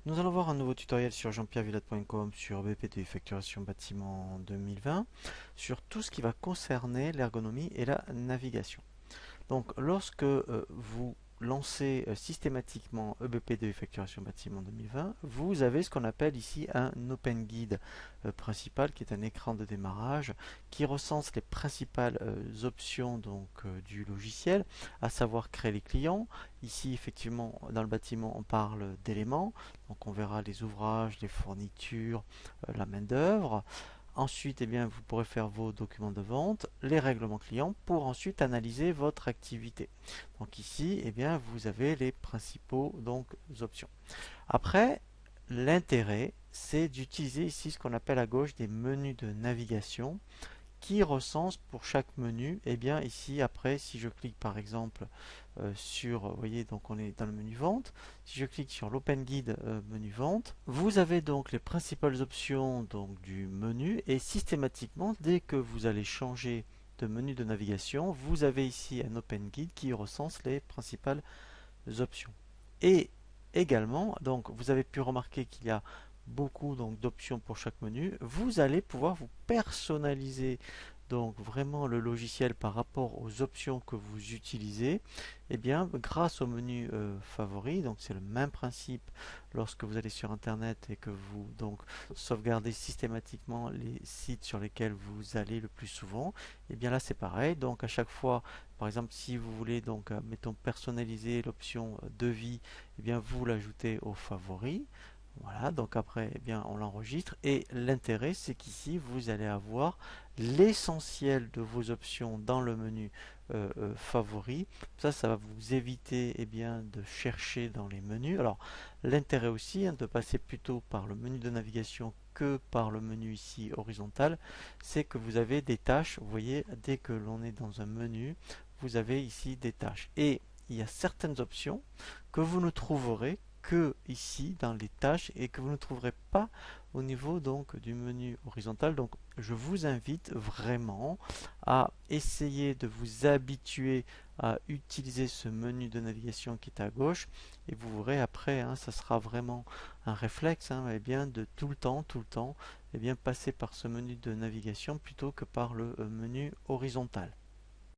Nous allons voir un nouveau tutoriel sur jean-pierre-villade.com sur BPT Facturation Bâtiment 2020 sur tout ce qui va concerner l'ergonomie et la navigation. Donc, lorsque vous lancez systématiquement EBP2 Facturation Bâtiment 2020, vous avez ce qu'on appelle ici un Open Guide principal, qui est un écran de démarrage qui recense les principales options du logiciel, à savoir créer les clients. Ici, effectivement, dans le bâtiment, on parle d'éléments, donc on verra les ouvrages, les fournitures, la main-d'œuvre. Ensuite, eh bien, vous pourrez faire vos documents de vente, les règlements clients pour ensuite analyser votre activité. Donc ici, eh bien, vous avez les principaux options. Après, l'intérêt, c'est d'utiliser ici ce qu'on appelle à gauche des menus de navigation qui recense pour chaque menu. Et bien ici après, si je clique par exemple vous voyez, donc on est dans le menu vente. Si je clique sur l'Open Guide menu vente, vous avez donc les principales options du menu, et systématiquement dès que vous allez changer de menu de navigation, vous avez ici un Open Guide qui recense les principales options. Et également, donc vous avez pu remarquer qu'il y a beaucoup d'options pour chaque menu. Vous allez pouvoir vous personnaliser donc vraiment le logiciel par rapport aux options que vous utilisez, et bien grâce au menu favori. Donc c'est le même principe lorsque vous allez sur internet et que vous sauvegardez systématiquement les sites sur lesquels vous allez le plus souvent. Et bien là c'est pareil, donc à chaque fois, par exemple, si vous voulez mettons personnaliser l'option devis, eh bien vous l'ajoutez aux favoris. Voilà, donc après, eh bien, on l'enregistre, et l'intérêt, c'est qu'ici, vous allez avoir l'essentiel de vos options dans le menu favoris. Ça va vous éviter, eh bien, de chercher dans les menus. Alors, l'intérêt aussi, de passer plutôt par le menu de navigation que par le menu ici horizontal, c'est que vous avez des tâches. Vous voyez, dès que l'on est dans un menu, vous avez ici des tâches. Et il y a certaines options que vous ne trouverez que ici dans les tâches, et que vous ne trouverez pas au niveau du menu horizontal. Donc je vous invite vraiment à essayer de vous habituer à utiliser ce menu de navigation qui est à gauche, et vous verrez après, ça sera vraiment un réflexe, eh bien, de tout le temps, passer par ce menu de navigation plutôt que par le menu horizontal.